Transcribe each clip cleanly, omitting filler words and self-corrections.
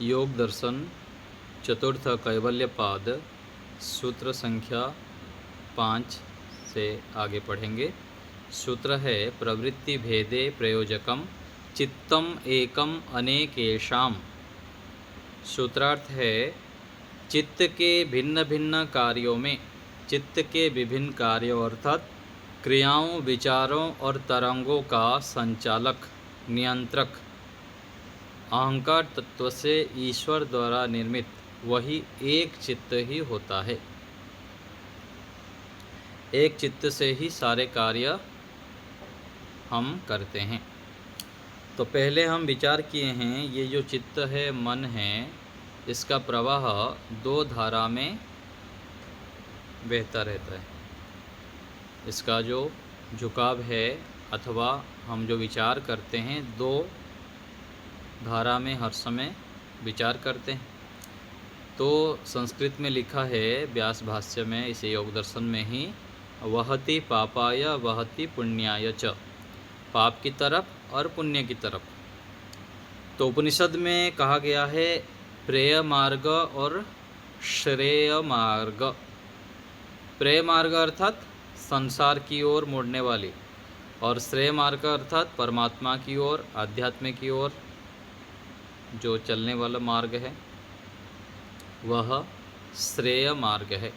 योग दर्शन चतुर्थ कैवल्यपाद सूत्र संख्या 5 से आगे पढ़ेंगे। सूत्र है प्रवृत्ति भेदे प्रयोजकम चित्तम एकम अनेकेशाम। सूत्रार्थ है चित्त के भिन्न भिन्न कार्यों में, चित्त के विभिन्न कार्यों अर्थात क्रियाओं, विचारों और तरंगों का संचालक, नियंत्रक अहंकार तत्व से ईश्वर द्वारा निर्मित वही एक चित्त ही होता है। एक चित्त से ही सारे कार्य हम करते हैं। तो पहले हम विचार किए हैं ये जो चित्त है, मन है, इसका प्रवाह दो धारा में बहता रहता है। इसका जो झुकाव है अथवा हम जो विचार करते हैं दो धारा में हर समय विचार करते हैं। तो संस्कृत में लिखा है व्यास भाष्य में, इसे योग दर्शन में ही, वहति पापाय वहति पुण्याय च, पाप की तरफ और पुण्य की तरफ। तो उपनिषद में कहा गया है प्रेय मार्ग और श्रेय मार्ग। प्रेय मार्ग अर्थात संसार की ओर मुड़ने वाली, और श्रेय मार्ग अर्थात परमात्मा की ओर, आध्यात्म की ओर जो चलने वाला मार्ग है वह श्रेय मार्ग है।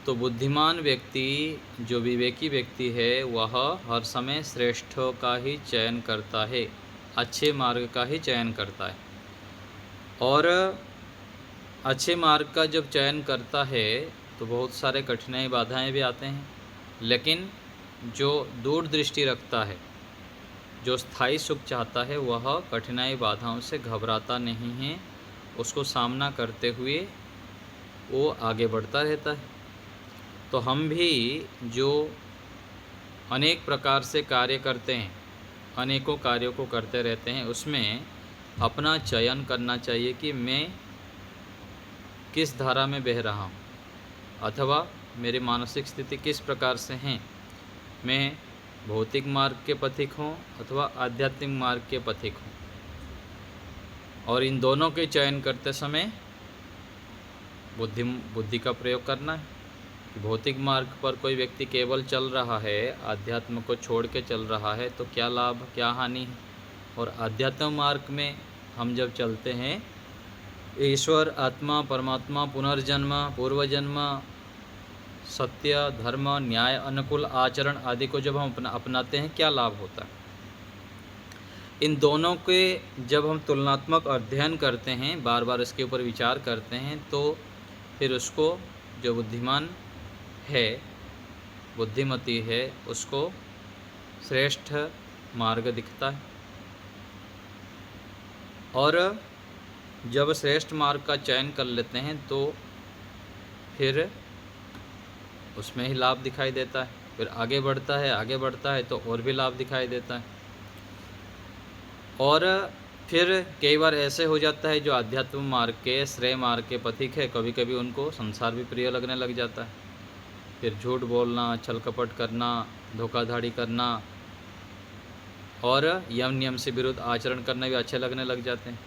तो बुद्धिमान व्यक्ति, जो विवेकी व्यक्ति है, वह हर समय श्रेष्ठ का ही चयन करता है, अच्छे मार्ग का ही चयन करता है। और अच्छे मार्ग का जब चयन करता है तो बहुत सारे कठिनाई बाधाएं भी आते हैं, लेकिन जो दूरदृष्टि रखता है, जो स्थायी सुख चाहता है, वह कठिनाई बाधाओं से घबराता नहीं है। उसको सामना करते हुए वो आगे बढ़ता रहता है। तो हम भी जो अनेक प्रकार से कार्य करते हैं, अनेकों कार्यों को करते रहते हैं, उसमें अपना चयन करना चाहिए कि मैं किस धारा में बह रहा हूँ अथवा मेरी मानसिक स्थिति किस प्रकार से हैं। मैं भौतिक मार्ग के पथिक हूँ अथवा आध्यात्मिक मार्ग के पथिक हूँ। और इन दोनों के चयन करते समय बुद्धि का प्रयोग करना है। भौतिक मार्ग पर कोई व्यक्ति केवल चल रहा है, आध्यात्म को छोड़ के चल रहा है, तो क्या लाभ, क्या हानि है। और आध्यात्म मार्ग में हम जब चलते हैं, ईश्वर, आत्मा, परमात्मा, पुनर्जन्म, पूर्वजन्म, सत्य, धर्म, न्याय, अनुकूल आचरण आदि को जब हम अपनाते हैं, क्या लाभ होता है। इन दोनों के जब हम तुलनात्मक अध्ययन करते हैं, बार बार इसके ऊपर विचार करते हैं, तो फिर उसको जो बुद्धिमान है, बुद्धिमती है, उसको श्रेष्ठ मार्ग दिखता है। और जब श्रेष्ठ मार्ग का चयन कर लेते हैं तो फिर उसमें ही लाभ दिखाई देता है। फिर आगे बढ़ता है, आगे बढ़ता है तो और भी लाभ दिखाई देता है। और फिर कई बार ऐसे हो जाता है जो आध्यात्म मार्ग के, श्रेय मार्ग के पथिक है, कभी कभी उनको संसार भी प्रिय लगने लग जाता है। फिर झूठ बोलना, छल कपट करना, धोखाधड़ी करना और यम नियम से विरुद्ध आचरण करना भी अच्छे लगने लग जाते हैं।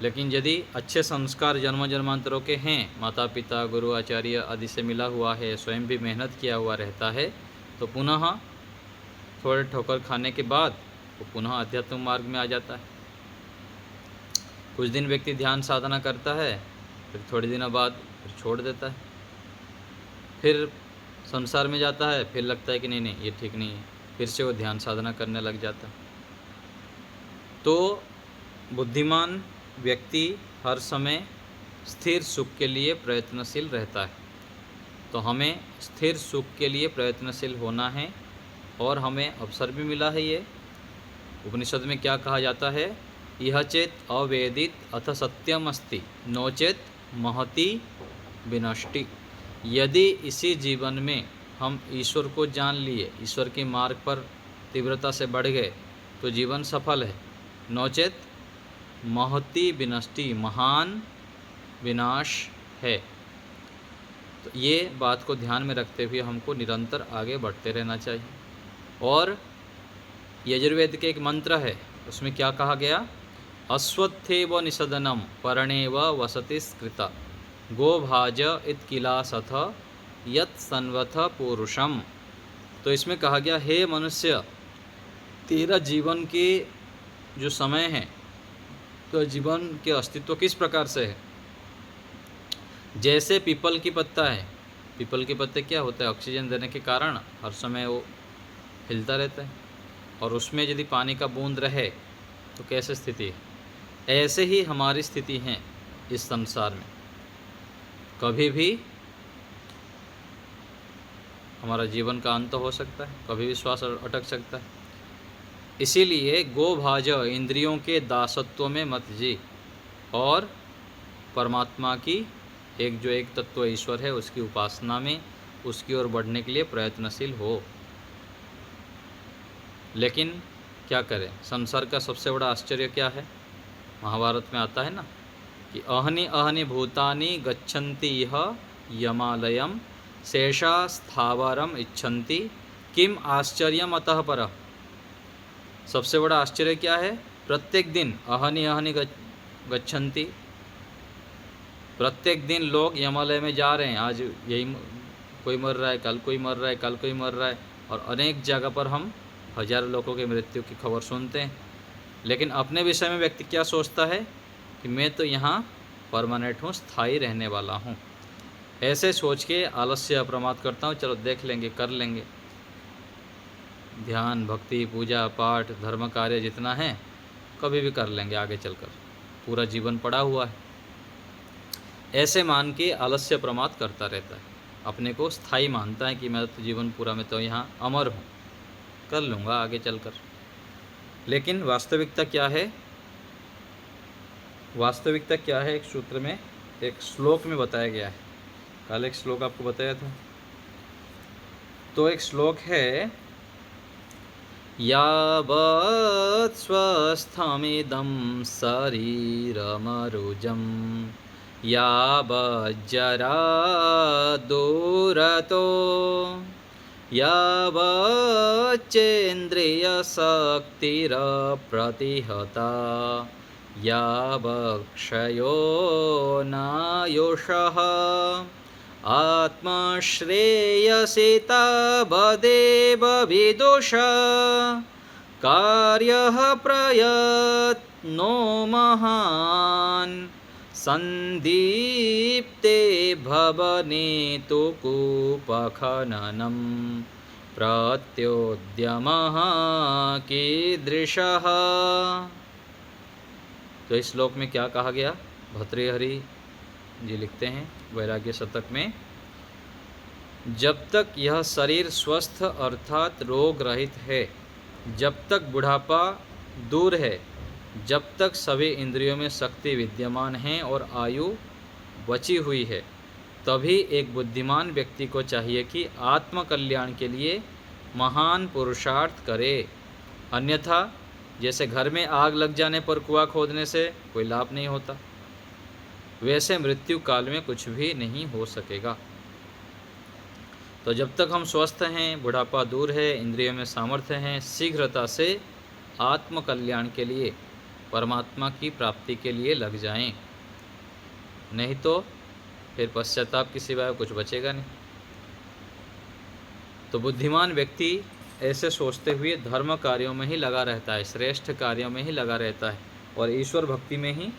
लेकिन यदि अच्छे संस्कार जन्म जन्मांतरों के हैं, माता पिता, गुरु, आचार्य आदि से मिला हुआ है, स्वयं भी मेहनत किया हुआ रहता है, तो पुनः थोड़े ठोकर खाने के बाद वो पुनः आध्यात्म मार्ग में आ जाता है। कुछ दिन व्यक्ति ध्यान साधना करता है, फिर थोड़े दिनों बाद फिर छोड़ देता है, फिर संसार में जाता है, फिर लगता है कि नहीं ये ठीक नहीं है, फिर से वो ध्यान साधना करने लग जाता है। तो बुद्धिमान व्यक्ति हर समय स्थिर सुख के लिए प्रयत्नशील रहता है। तो हमें स्थिर सुख के लिए प्रयत्नशील होना है, और हमें अवसर भी मिला है। ये उपनिषद में क्या कहा जाता है, यह चेत अवेदित अथ सत्यम अस्ति नोचेत महति विनष्टि। यदि इसी जीवन में हम ईश्वर को जान लिए, ईश्वर के मार्ग पर तीव्रता से बढ़ गए, तो जीवन सफल है। नोचेत महति विनष्टि, महान विनाश है। तो ये बात को ध्यान में रखते हुए हमको निरंतर आगे बढ़ते रहना चाहिए। और यजुर्वेद के एक मंत्र है, उसमें क्या कहा गया, अश्वत्थेव निषदनम पर्णेव वसति स्कृता गोभाज इत्किलासथ यत् सन्वथ पुरुषम। तो इसमें कहा गया, हे मनुष्य, तेरा जीवन के जो समय है, तो जीवन के अस्तित्व किस प्रकार से है। जैसे पीपल की पत्ता है, पीपल के पत्ते क्या होता है, ऑक्सीजन देने के कारण हर समय वो हिलता रहता है, और उसमें यदि पानी का बूंद रहे तो कैसे स्थिति है। ऐसे ही हमारी स्थिति है इस संसार में, कभी भी हमारा जीवन का अंत हो सकता है, कभी भी श्वास अटक सकता है। इसीलिए गोभाज, इंद्रियों के दासत्व में मत जी, और परमात्मा की एक जो एक तत्व ईश्वर है उसकी उपासना में, उसकी ओर बढ़ने के लिए प्रयत्नशील हो। लेकिन क्या करें, संसार का सबसे बड़ा आश्चर्य क्या है, महाभारत में आता है ना कि अहनि अहनि भूतानि गच्छन्ति इह यमालयम शेषा स्थावरम इच्छन्ति किम आश्चर्यम अतः परः। सबसे बड़ा आश्चर्य क्या है, प्रत्येक दिन अहनि अहनि गच्छन्ति, प्रत्येक दिन लोग यमालय में जा रहे हैं। आज यही कोई मर रहा है, कल कोई मर रहा है, कल कोई मर रहा है, और अनेक जगह पर हम हजारों लोगों की मृत्यु की खबर सुनते हैं। लेकिन अपने विषय में व्यक्ति क्या सोचता है कि मैं तो यहाँ परमानेंट हूँ, स्थायी रहने वाला हूँ। ऐसे सोच के आलस्य अप्रमाद करता हूँ, चलो देख लेंगे, कर लेंगे। ध्यान, भक्ति, पूजा पाठ, धर्म कार्य जितना है कभी भी कर लेंगे आगे चलकर, पूरा जीवन पड़ा हुआ है। ऐसे मान के आलस्य प्रमाद करता रहता है, अपने को स्थायी मानता है कि मैं तो जीवन पूरा में तो यहाँ अमर हूँ, कर लूँगा आगे चलकर। लेकिन वास्तविकता क्या है, वास्तविकता क्या है, एक सूत्र में, एक श्लोक में बताया गया है। कल एक श्लोक आपको बताया था, तो एक श्लोक है, यावत् स्वस्थमिदं शरीरमरुजं यावज्जरा दूरतो यावच्चेन्द्रियशक्तिरप्रतिहता यावक्षयो नायुषः आत्मश्रेयसि तावदेव विदुष कार्यः प्रयत्नो महान् संदीप्ते भवने तु कूपखननं प्रत्योद्यमः कीदृशः। तो इस श्लोक में क्या कहा गया, भर्तृहरि जी लिखते हैं वैराग्य शतक में, जब तक यह शरीर स्वस्थ अर्थात रोग रहित है, जब तक बुढ़ापा दूर है, जब तक सभी इंद्रियों में शक्ति विद्यमान है और आयु बची हुई है, तभी एक बुद्धिमान व्यक्ति को चाहिए कि आत्मकल्याण के लिए महान पुरुषार्थ करे। अन्यथा जैसे घर में आग लग जाने पर कुआं खोदने से कोई लाभ नहीं होता, वैसे मृत्यु काल में कुछ भी नहीं हो सकेगा। तो जब तक हम स्वस्थ हैं, बुढ़ापा दूर है, इंद्रियों में सामर्थ्य हैं, शीघ्रता से आत्मकल्याण के लिए, परमात्मा की प्राप्ति के लिए लग जाएं, नहीं तो फिर पश्चाताप के सिवाय कुछ बचेगा नहीं। तो बुद्धिमान व्यक्ति ऐसे सोचते हुए धर्म कार्यों में ही लगा रहता है, श्रेष्ठ कार्यों में ही लगा रहता है, और ईश्वर भक्ति में ही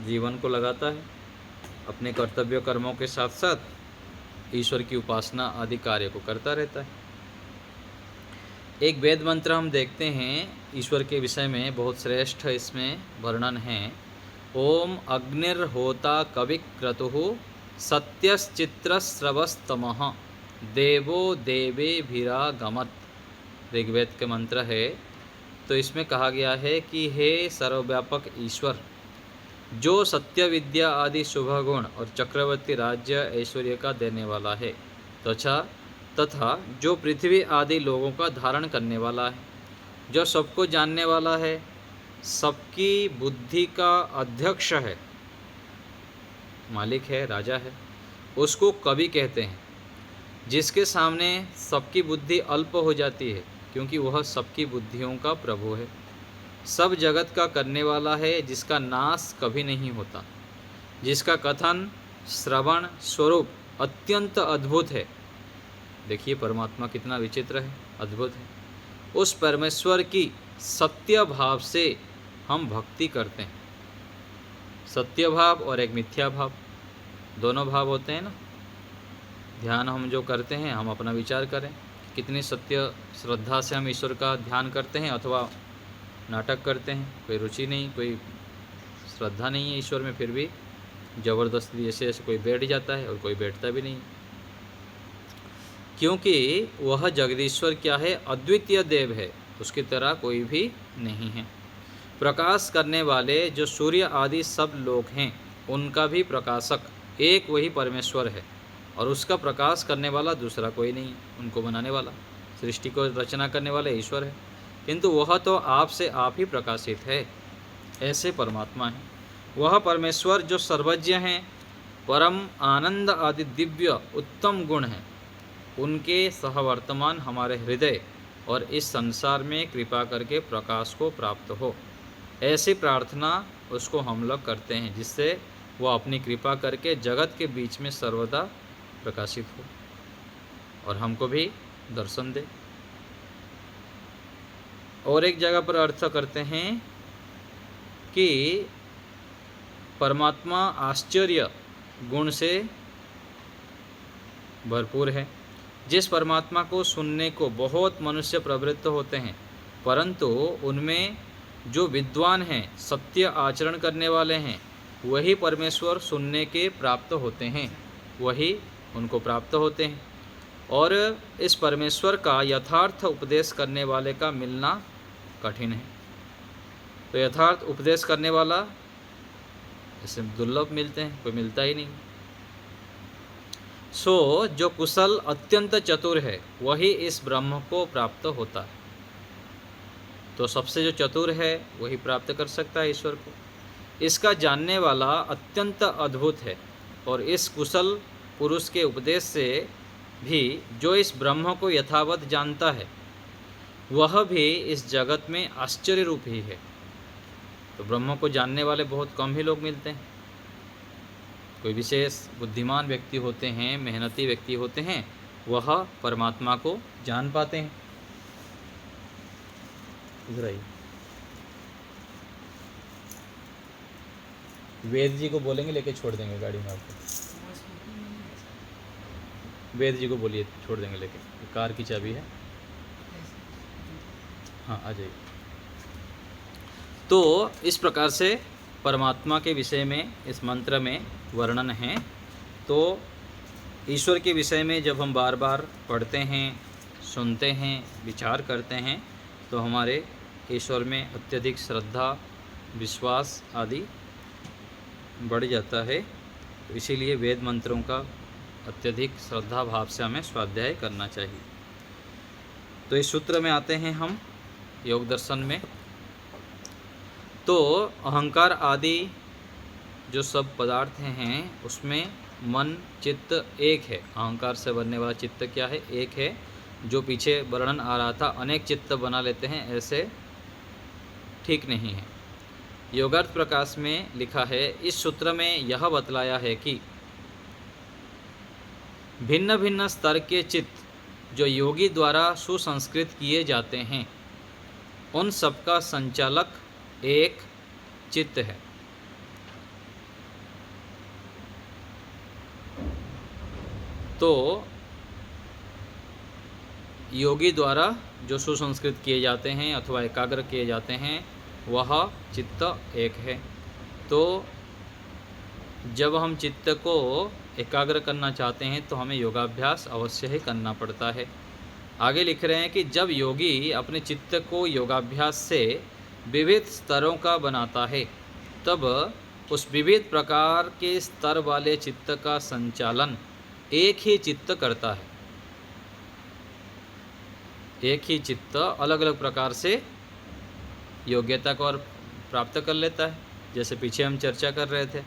जीवन को लगाता है। अपने कर्तव्य कर्मों के साथ साथ ईश्वर की उपासना आदि कार्य को करता रहता है। एक वेद मंत्र हम देखते हैं ईश्वर के विषय में, बहुत श्रेष्ठ इसमें वर्णन है। ओम अग्निर्होता कविक्रतुः सत्यश्चित्रस्रवस्तमः देवो देवेभिरागमत्, ऋग्वेद के मंत्र है। तो इसमें कहा गया है कि हे सर्वव्यापक ईश्वर, जो सत्य विद्या आदि शुभ गुण और चक्रवर्ती राज्य ऐश्वर्य का देने वाला है, तथा जो पृथ्वी आदि लोगों का धारण करने वाला है, जो सबको जानने वाला है, सबकी बुद्धि का अध्यक्ष है, मालिक है, राजा है, उसको कवि कहते हैं। जिसके सामने सबकी बुद्धि अल्प हो जाती है, क्योंकि वह सबकी बुद्धियों का प्रभु है। सब जगत का करने वाला है, जिसका नाश कभी नहीं होता, जिसका कथन श्रवण स्वरूप अत्यंत अद्भुत है। देखिए परमात्मा कितना विचित्र है, अद्भुत है। उस परमेश्वर की सत्य भाव से हम भक्ति करते हैं। सत्य भाव और एक मिथ्या भाव, दोनों भाव होते हैं ना। ध्यान हम जो करते हैं, हम अपना विचार करें कितनी सत्य श्रद्धा से हम ईश्वर का ध्यान करते हैं, अथवा नाटक करते हैं, कोई रुचि नहीं, कोई श्रद्धा नहीं है ईश्वर में, फिर भी ज़बरदस्ती ऐसे कोई बैठ जाता है और कोई बैठता भी नहीं। क्योंकि वह जगदीश्वर क्या है, अद्वितीय देव है, उसकी तरह कोई भी नहीं है। प्रकाश करने वाले जो सूर्य आदि सब लोग हैं, उनका भी प्रकाशक एक वही परमेश्वर है, और उसका प्रकाश करने वाला दूसरा कोई नहीं, उनको बनाने वाला, सृष्टि को रचना करने वाला ईश्वर है, किंतु वह तो आप से आप ही प्रकाशित है। ऐसे परमात्मा है वह परमेश्वर जो सर्वज्ञ हैं, परम आनंद आदि दिव्य उत्तम गुण हैं, उनके सहवर्तमान हमारे हृदय और इस संसार में कृपा करके प्रकाश को प्राप्त हो। ऐसी प्रार्थना उसको हम लोग करते हैं, जिससे वह अपनी कृपा करके जगत के बीच में सर्वदा प्रकाशित हो और हमको भी दर्शन दे। और एक जगह पर अर्थ करते हैं कि परमात्मा आश्चर्य गुण से भरपूर है। जिस परमात्मा को सुनने को बहुत मनुष्य प्रवृत्त होते हैं, परंतु उनमें जो विद्वान हैं, सत्य आचरण करने वाले हैं, वही परमेश्वर सुनने के प्राप्त होते हैं, वही उनको प्राप्त होते हैं। और इस परमेश्वर का यथार्थ उपदेश करने वाले का मिलना कठिन है। तो यथार्थ उपदेश करने वाला ऐसे दुर्लभ मिलते हैं, कोई मिलता ही नहीं। सो जो कुशल अत्यंत चतुर है, वही इस ब्रह्म को प्राप्त होता है। तो सबसे जो चतुर है वही प्राप्त कर सकता है ईश्वर को। इसका जानने वाला अत्यंत अद्भुत है, और इस कुशल पुरुष के उपदेश से भी जो इस ब्रह्म को यथावत जानता है, वह भी इस जगत में आश्चर्य रूप ही है। तो ब्रह्म को जानने वाले बहुत कम ही लोग मिलते हैं। कोई विशेष बुद्धिमान व्यक्ति होते हैं, मेहनती व्यक्ति होते हैं, वह परमात्मा को जान पाते हैं। इधर आइए, वेद जी को बोलेंगे, लेके छोड़ देंगे गाड़ी में आपको। वेद जी को बोलिए, छोड़ देंगे लेके, कार की चाबी है। हाँ आ जाइए। तो इस प्रकार से परमात्मा के विषय में इस मंत्र में वर्णन है। तो ईश्वर के विषय में जब हम बार बार पढ़ते हैं, सुनते हैं, विचार करते हैं, तो हमारे ईश्वर में अत्यधिक श्रद्धा, विश्वास आदि बढ़ जाता है। तो इसीलिए वेद मंत्रों का अत्यधिक श्रद्धा भाव से हमें स्वाध्याय करना चाहिए। तो इस सूत्र में आते हैं हम योग दर्शन में। तो अहंकार आदि जो सब पदार्थ हैं, उसमें मन चित्त एक है। अहंकार से बनने वाला चित्त क्या है? एक है। जो पीछे वर्णन आ रहा था, अनेक चित्त बना लेते हैं, ऐसे ठीक नहीं है। योगार्थ प्रकाश में लिखा है, इस सूत्र में यह बतलाया है कि भिन्न भिन्न स्तर के चित्त जो योगी द्वारा सुसंस्कृत किए जाते हैं, उन सबका संचालक एक चित्त है। तो योगी द्वारा जो सुसंस्कृत किए जाते हैं अथवा एकाग्र किए जाते हैं, वह चित्त एक है। तो जब हम चित्त को एकाग्र करना चाहते हैं तो हमें योगाभ्यास अवश्य ही करना पड़ता है। आगे लिख रहे हैं कि जब योगी अपने चित्त को योगाभ्यास से विविध स्तरों का बनाता है, तब उस विविध प्रकार के स्तर वाले चित्त का संचालन एक ही चित्त करता है। एक ही चित्त अलग अलग प्रकार से योग्यता को और प्राप्त कर लेता है। जैसे पीछे हम चर्चा कर रहे थे,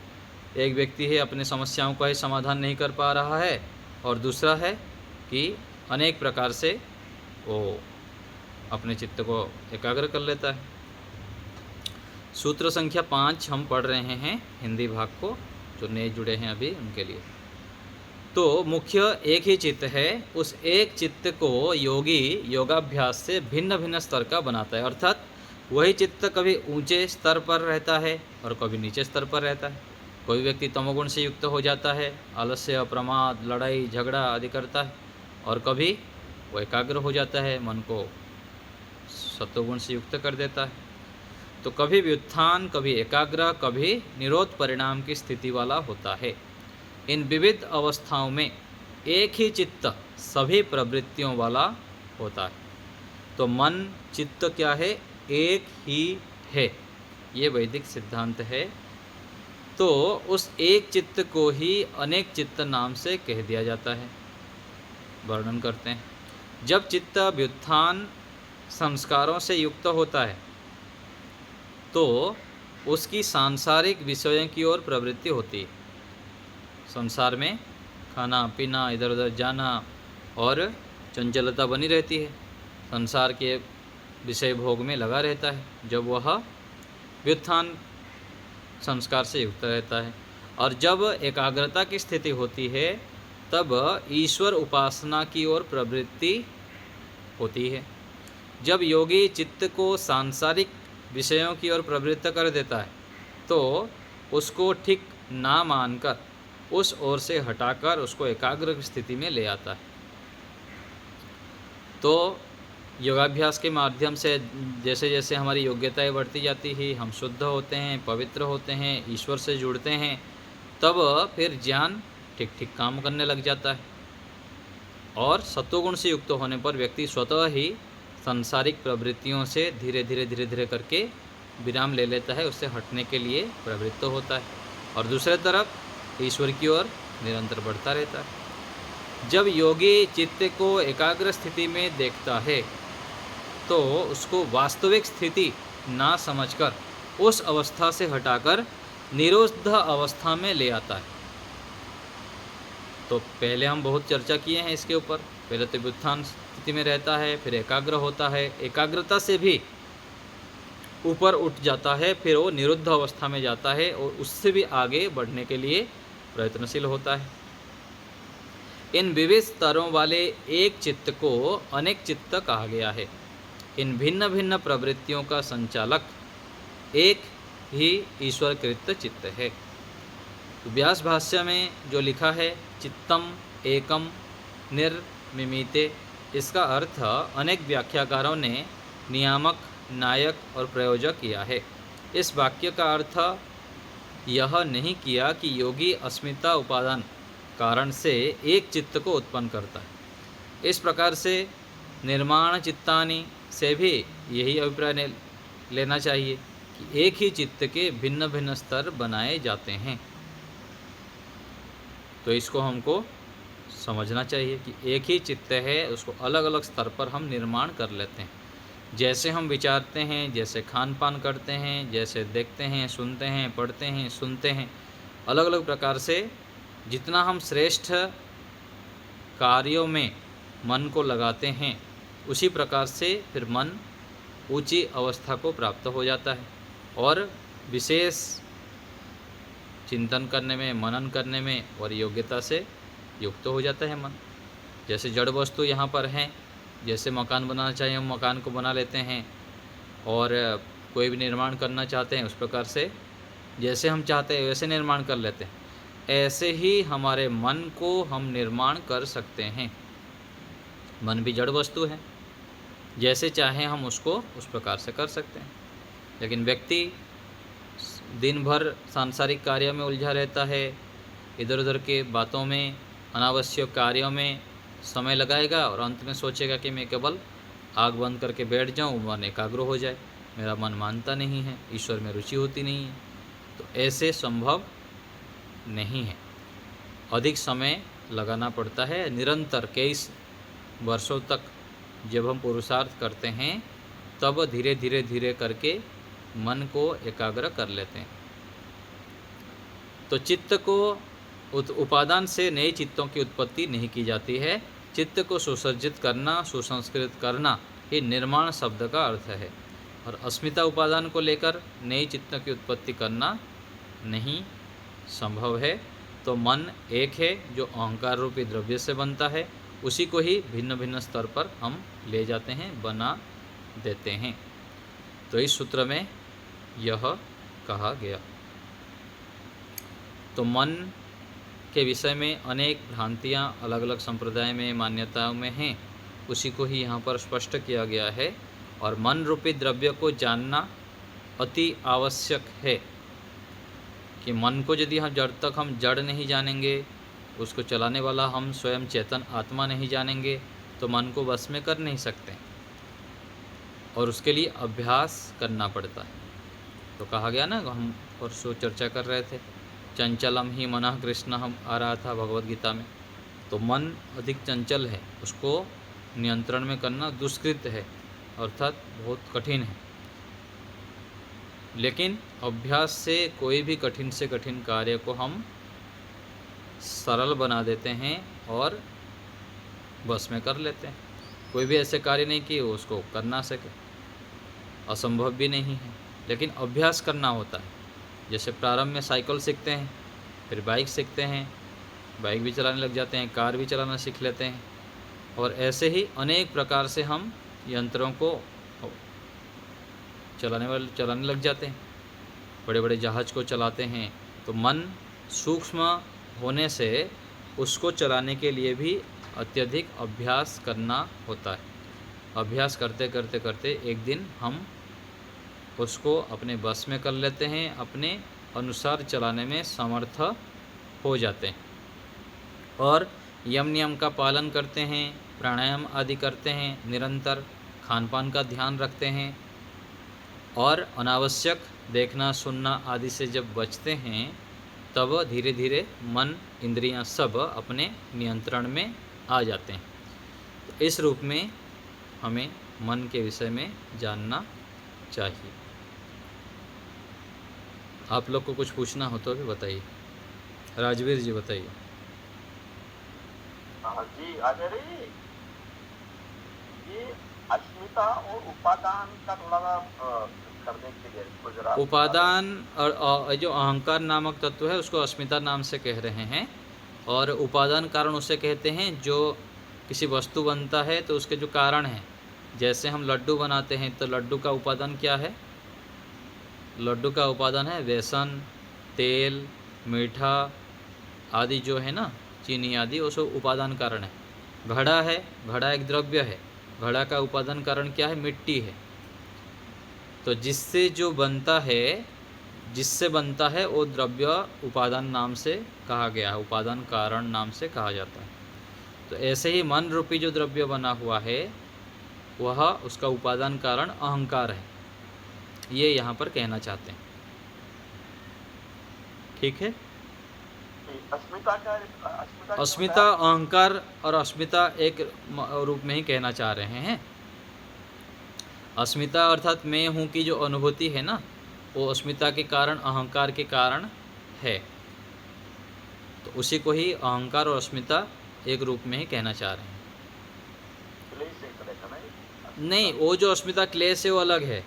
एक व्यक्ति है अपने समस्याओं का ही समाधान नहीं कर पा रहा है, और दूसरा है कि अनेक प्रकार से वो अपने चित्त को एकाग्र कर लेता है। सूत्र संख्या 5 हम पढ़ रहे हैं हिंदी भाग को, जो नए जुड़े हैं अभी उनके लिए। तो मुख्य एक ही चित्त है, उस एक चित्त को योगी योगाभ्यास से भिन्न भिन्न स्तर का बनाता है। अर्थात वही चित्त कभी ऊंचे स्तर पर रहता है और कभी नीचे स्तर पर रहता है। कोई व्यक्ति तमोगुण से युक्त हो जाता है, आलस्य, प्रमाद, लड़ाई झगड़ा आदि करता है, और कभी वो एकाग्र हो जाता है, मन को सत्वगुण से युक्त कर देता है। तो कभी व्युत्थान, कभी एकाग्र, कभी निरोध परिणाम की स्थिति वाला होता है। इन विविध अवस्थाओं में एक ही चित्त सभी प्रवृत्तियों वाला होता है। तो मन चित्त क्या है? एक ही है, ये वैदिक सिद्धांत है। तो उस एक चित्त को ही अनेक चित्त नाम से कह दिया जाता है। वर्णन करते हैं। जब चित्त व्युत्थान संस्कारों से युक्त होता है तो उसकी सांसारिक विषयों की ओर प्रवृत्ति होती है। संसार में खाना पीना, इधर उधर जाना और चंचलता बनी रहती है, संसार के विषय भोग में लगा रहता है जब वह व्युत्थान संस्कार से युक्त रहता है। और जब एकाग्रता की स्थिति होती है तब ईश्वर उपासना की ओर प्रवृत्ति होती है। जब योगी चित्त को सांसारिक विषयों की ओर प्रवृत्त कर देता है तो उसको ठीक ना मानकर उस ओर से हटाकर उसको एकाग्र स्थिति में ले आता है। तो योगाभ्यास के माध्यम से जैसे जैसे हमारी योग्यताएं बढ़ती जाती है, हम शुद्ध होते हैं, पवित्र होते हैं, ईश्वर से जुड़ते हैं, तब फिर ज्ञान ठीक ठीक काम करने लग जाता है। और सत्वगुण से युक्त होने पर व्यक्ति स्वतः ही सांसारिक प्रवृत्तियों से धीरे धीरे करके विराम ले लेता है, उससे हटने के लिए प्रवृत्त होता है और दूसरे तरफ ईश्वर की ओर निरंतर बढ़ता रहता है। जब योगी चित्त को एकाग्र स्थिति में देखता है तो उसको वास्तविक स्थिति ना समझकर उस अवस्था से हटाकर निरोध अवस्था में ले आता है। तो पहले हम बहुत चर्चा किए हैं इसके ऊपर। पहले तो व्युत्थान स्थिति में रहता है, फिर एकाग्र होता है, एकाग्रता से भी ऊपर उठ जाता है, फिर वो निरुद्ध अवस्था में जाता है और उससे भी आगे बढ़ने के लिए प्रयत्नशील होता है। इन विविध स्तरों वाले एक चित्त को अनेक चित्त कहा गया है। इन भिन्न भिन्न प्रवृत्तियों का संचालक एक ही ईश्वरकृत चित्त है। तो व्यास भाष्य में जो लिखा है चित्तम एकम निर्मिमीते, इसका अर्थ अनेक व्याख्याकारों ने नियामक, नायक और प्रयोजक किया है। इस वाक्य का अर्थ यह नहीं किया कि योगी अस्मिता उपादान कारण से एक चित्त को उत्पन्न करता है। इस प्रकार से निर्माण चित्तानि से भी यही अभिप्राय लेना चाहिए कि एक ही चित्त के भिन्न भिन्न स्तर बनाए जाते हैं। तो इसको हमको समझना चाहिए कि एक ही चित्त है, उसको अलग अलग स्तर पर हम निर्माण कर लेते हैं। जैसे हम विचारते हैं, जैसे खान पान करते हैं, जैसे देखते हैं, सुनते हैं, पढ़ते हैं, सुनते हैं, अलग अलग प्रकार से जितना हम श्रेष्ठ कार्यों में मन को लगाते हैं उसी प्रकार से फिर मन ऊंची अवस्था को प्राप्त हो जाता है और विशेष चिंतन करने में, मनन करने में और योग्यता से युक्त हो जाता है मन। जैसे जड़ वस्तु यहाँ पर हैं, जैसे मकान बनाना चाहिए हम मकान को बना लेते हैं, और कोई भी निर्माण करना चाहते हैं उस प्रकार से जैसे हम चाहते हैं वैसे निर्माण कर लेते हैं। ऐसे ही हमारे मन को हम निर्माण कर सकते हैं। मन भी जड़ वस्तु है, जैसे चाहें हम उसको उस प्रकार से कर सकते हैं। लेकिन व्यक्ति दिन भर सांसारिक कार्य में उलझा रहता है, इधर उधर के बातों में, अनावश्यक कार्यों में समय लगाएगा और अंत में सोचेगा कि मैं केवल आग बंद करके बैठ जाऊं, मन एकाग्र हो जाए, मेरा मन मानता नहीं है, ईश्वर में रुचि होती नहीं है। तो ऐसे संभव नहीं है, अधिक समय लगाना पड़ता है। निरंतर कई वर्षों तक जब हम पुरुषार्थ करते हैं तब धीरे धीरे करके मन को एकाग्र कर लेते हैं। तो चित्त को उपादान से नए चित्तों की उत्पत्ति नहीं की जाती है। चित्त को सुसज्जित करना, सुसंस्कृत करना, ये निर्माण शब्द का अर्थ है। और अस्मिता उपादान को लेकर नई चित्त की उत्पत्ति करना नहीं संभव है। तो मन एक है जो अहंकार रूपी द्रव्य से बनता है, उसी को ही भिन्न भिन्न स्तर पर हम ले जाते हैं, बना देते हैं। तो इस सूत्र में यह कहा गया। तो मन के विषय में अनेक भ्रांतियाँ अलग अलग संप्रदाय में, मान्यताओं में हैं, उसी को ही यहाँ पर स्पष्ट किया गया है। और मन रूपी द्रव्य को जानना अति आवश्यक है कि मन को यदि हम जड़ तक हम जड़ नहीं जानेंगे, उसको चलाने वाला हम स्वयं चेतन आत्मा नहीं जानेंगे, तो मन को वश में कर नहीं सकते, और उसके लिए अभ्यास करना पड़ता है। तो कहा गया ना, हम परसों चर्चा कर रहे थे, चंचलम ही मनः कृष्ण हम आ रहा था भगवद गीता में। तो मन अधिक चंचल है, उसको नियंत्रण में करना दुष्कृत है, अर्थात बहुत कठिन है। लेकिन अभ्यास से कोई भी कठिन से कठिन कार्य को हम सरल बना देते हैं और बस में कर लेते हैं। कोई भी ऐसे कार्य नहीं कि उसको कर ना सके, असंभव भी नहीं है, लेकिन अभ्यास करना होता है। जैसे प्रारंभ में साइकिल सीखते हैं, फिर बाइक सीखते हैं, बाइक भी चलाने लग जाते हैं, कार भी चलाना सीख लेते हैं, और ऐसे ही अनेक प्रकार से हम यंत्रों को चलाने लग जाते हैं, बड़े बड़े जहाज को चलाते हैं। तो मन सूक्ष्म होने से उसको चलाने के लिए भी अत्यधिक अभ्यास करना होता है। अभ्यास करते करते करते एक दिन हम उसको अपने बस में कर लेते हैं, अपने अनुसार चलाने में समर्थ हो जाते हैं, और यम नियम का पालन करते हैं, प्राणायाम आदि करते हैं, निरंतर खान पान का ध्यान रखते हैं, और अनावश्यक देखना सुनना आदि से जब बचते हैं, तब धीरे धीरे मन इंद्रियां सब अपने नियंत्रण में आ जाते हैं। तो इस रूप में हमें मन के विषय में जानना चाहिए। आप लोग को कुछ पूछना हो तो भी बताइए। राजवीर जी बताइए। जी आचार्य जी, ये अस्मिता और उपादान का थोड़ा सा करने के लिए इसको जरा उपादान और जो अहंकार नामक तत्व है उसको अस्मिता नाम से कह रहे हैं, और उपादान कारण उसे कहते हैं जो किसी वस्तु बनता है तो उसके जो कारण हैं। जैसे हम लड्डू बनाते हैं तो लड्डू का उपादान क्या है? लड्डू का उपादान है बेसन, तेल, मीठा आदि जो है ना, चीनी आदि, वो सब उपादान कारण है। घड़ा है, घड़ा एक द्रव्य है, घड़ा का उपादान कारण क्या है? मिट्टी है। तो जिससे जो बनता है, जिससे बनता है वो द्रव्य उपादान नाम से कहा गया है, उपादान कारण नाम से कहा जाता है। तो ऐसे ही मन रूपी जो द्रव्य बना हुआ है वह उसका उपादान कारण अहंकार है, ये यहाँ पर कहना चाहते हैं। ठीक है। अस्मिता का अस्मिता अहंकार और अस्मिता एक रूप में ही कहना चाह रहे हैं। अस्मिता अर्थात मैं हूँ की जो अनुभूति है ना, वो अस्मिता के कारण, अहंकार के कारण है। तो उसी को ही अहंकार और अस्मिता एक रूप में ही कहना चाह रहे हैं। नहीं, वो जो अस्मिता क्लेश है वो अलग है।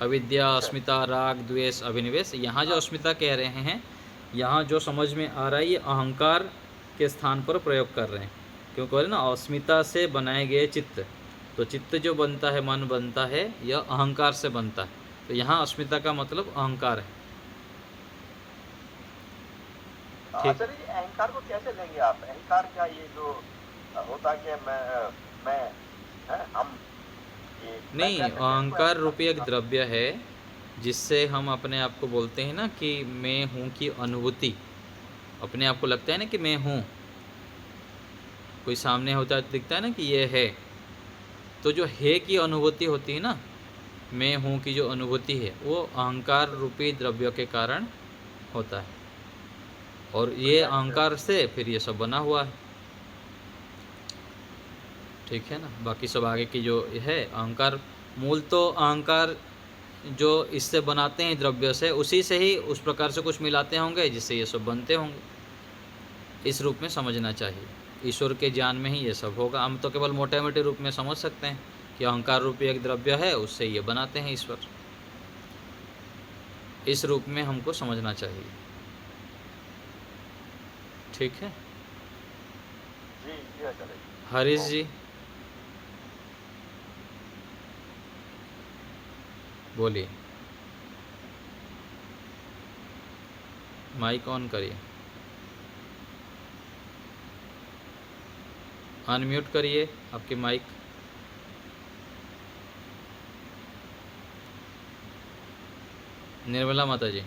अविद्या, अस्मिता, राग, द्वेष, अभिनिवेश। यहाँ जो अस्मिता कह रहे हैं, यहाँ जो समझ में आ रहा है, ये अहंकार के स्थान पर प्रयोग कर रहे हैं। क्यों कह रहे ना, अस्मिता से बनाए गए चित्त। तो चित्त जो बनता है, मन बनता है, यह अहंकार से बनता है। तो यहाँ अस्मिता का मतलब अहंकार है। ठीक। अहंकार को कैसे लेंगे आप? अहंकार क्या ये जो होता है मैं हम नहीं, अहंकार रूपी एक द्रव्य है जिससे हम अपने आप को बोलते हैं ना कि मैं हूँ की अनुभूति। अपने आप को लगता है ना कि मैं हूँ, कोई सामने होता है तो दिखता है ना कि ये है। तो जो है की अनुभूति होती है ना, मैं हूँ की जो अनुभूति है, वो अहंकार रूपी द्रव्य के कारण होता है, और ये अहंकार से फिर ये सब बना हुआ है। ठीक है ना। बाकी सब आगे की जो है अहंकार, मूल तो अहंकार जो इससे बनाते हैं द्रव्य से, उसी से ही उस प्रकार से कुछ मिलाते होंगे जिससे ये सब बनते होंगे। इस रूप में समझना चाहिए। ईश्वर के ज्ञान में ही ये सब होगा। हम तो केवल मोटे मोटे रूप में समझ सकते हैं कि अहंकार रूपी एक द्रव्य है, उससे ये बनाते हैं ईश्वर। इस रूप में हमको समझना चाहिए। ठीक है जी जी आचार्य जी। हरीश जी, बोलिए, माइक ऑन करिए, अनम्यूट करिए आपकी माइक। निर्मला माता जी,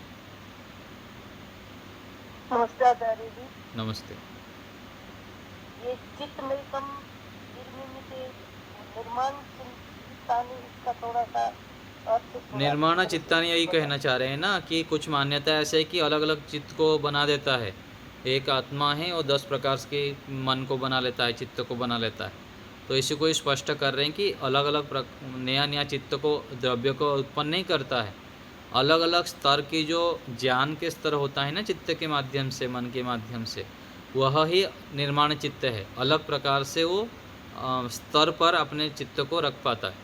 नमस्ते आचार्य जी। नमस्ते। ये चित्तमयकम निर्मिते निर्माण चिंतानी, इसका थोड़ा सा अर्थ थोड़ा निर्माण चित्तानी यही कहना चाह रहे हैं ना कि कुछ मान्यता ऐसे है कि अलग अलग चित्त को बना देता है। एक आत्मा है और 10 प्रकार के मन को बना लेता है, चित्त को बना लेता है। तो इसी को स्पष्ट कर रहे हैं कि अलग अलग नया नया चित्त को, द्रव्य को उत्पन्न नहीं करता है। अलग अलग स्तर की जो ज्ञान के स्तर होता है ना चित्त के माध्यम से, मन के माध्यम से, वह ही निर्माण चित्त है। अलग प्रकार से वो स्तर पर अपने चित्त को रख पाता है।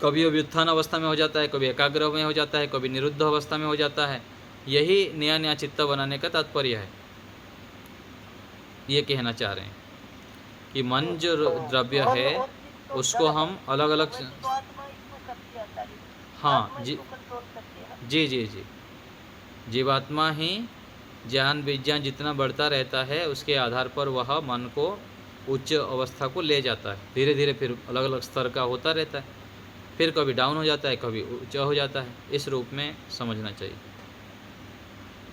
कभी व्युत्थान अवस्था में हो जाता है, कभी एकाग्र में हो जाता है, कभी निरुद्ध अवस्था में हो जाता है। यही नया नया चित्त बनाने का तात्पर्य है। ये कहना चाह रहे हैं कि मन जो द्रव्य मन है और चित्त तो उसको जड़ हम है, अलग अलग, वैसे तो आत्मा इसको करती है आचार्य जी। हाँ आत्मा जी इसको कंट्रोल करती है ना। जी जी जी, जीवात्मा ही ज्ञान विज्ञान जितना बढ़ता रहता है उसके आधार पर वह मन को उच्च अवस्था को ले जाता है। धीरे धीरे फिर अलग अलग स्तर का होता रहता है, फिर कभी डाउन हो जाता है, कभी ऊंचा हो जाता है। इस रूप में समझना चाहिए।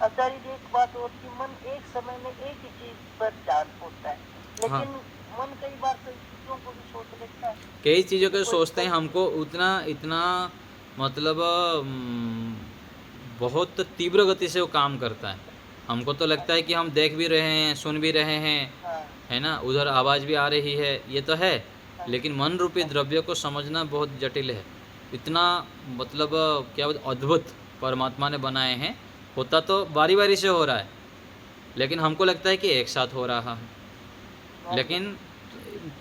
आचार्य जी एक बात और कि मन एक समय में एक ही चीज पर ध्यान होता है, लेकिन हाँ। मन कई बार कई चीजों को भी सोच लेता है। कई चीज़ों के सोचते हैं, हमको उतना इतना मतलब बहुत तीव्र गति से वो काम करता है। हमको तो लगता है कि हम देख भी रहे हैं, सुन भी रहे हैं, हाँ, है ना, उधर आवाज़ भी आ रही है, ये तो है। लेकिन मन रूपी द्रव्य को समझना बहुत जटिल है। इतना मतलब क्या अद्भुत परमात्मा ने बनाए हैं। होता तो बारी बारी से हो रहा है, लेकिन हमको लगता है कि एक साथ हो रहा है। लेकिन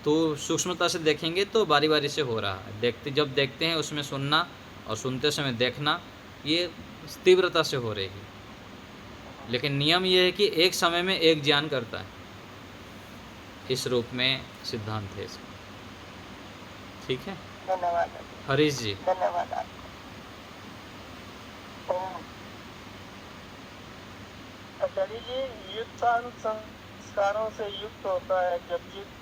तो सूक्ष्मता से देखेंगे तो बारी बारी से हो रहा है। जब देखते हैं उसमें सुनना और सुनते समय देखना, ये तीव्रता से हो रही है। लेकिन नियम ये है कि एक समय में एक ज्ञान करता है। इस रूप में सिद्धांत है इसका। ठीक है धन्यवाद हरीश जी। धन्यवाद आपका। आचार्य जी, युक्तान संस्कारों से युक्त होता है जब चित्त,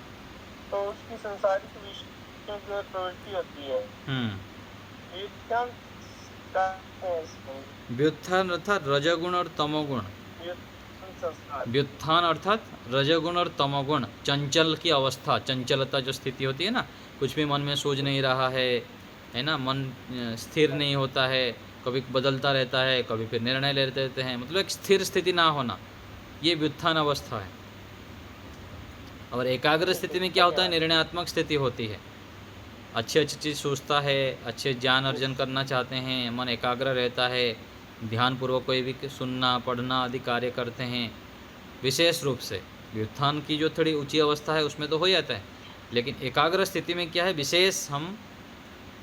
तो उसकी संसारिक विषयों की प्रवृत्ति होती है। व्युत्थान व्युत्थान अर्थात रजगुण और तमोगुण। संस्कार व्युत्थान अर्थात रजगुण और तमोगुण, चंचल की अवस्था, चंचलता जो स्थिति होती है ना, कुछ भी मन में सूझ नहीं रहा है ना, मन स्थिर नहीं होता है, कभी बदलता रहता है, कभी फिर निर्णय लेते रहते हैं, मतलब एक स्थिर स्थिति ना होना, ये व्युत्थान अवस्था है। और एकाग्र स्थिति में क्या होता है, निर्णयात्मक स्थिति होती है। अच्छी अच्छी चीज़ सोचता है, अच्छे ज्ञान अर्जन करना चाहते हैं, मन एकाग्र रहता है, ध्यानपूर्वक कोई भी सुनना पढ़ना आदि कार्य करते हैं। विशेष रूप से व्युत्थान की जो थोड़ी ऊंची अवस्था है उसमें तो हो जाता है, लेकिन एकाग्र स्थिति में क्या है, विशेष हम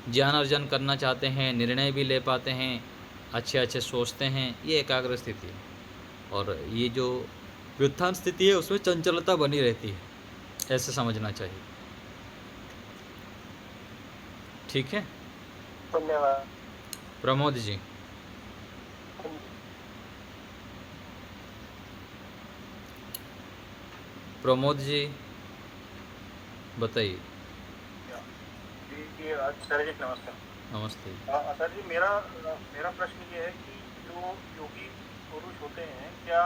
ज्ञान अर्जन करना चाहते हैं, निर्णय भी ले पाते हैं, अच्छे अच्छे सोचते हैं, ये एकाग्र स्थिति है। और ये जो व्युत्थान स्थिति है उसमें चंचलता बनी रहती है, ऐसे समझना चाहिए। ठीक है धन्यवाद। प्रमोद जी। प्रमोद जी बताइए। सर जी नमस्कार। नमस्ते। सर जी मेरा प्रश्न ये है कि जो योगी पुरुष होते हैं, क्या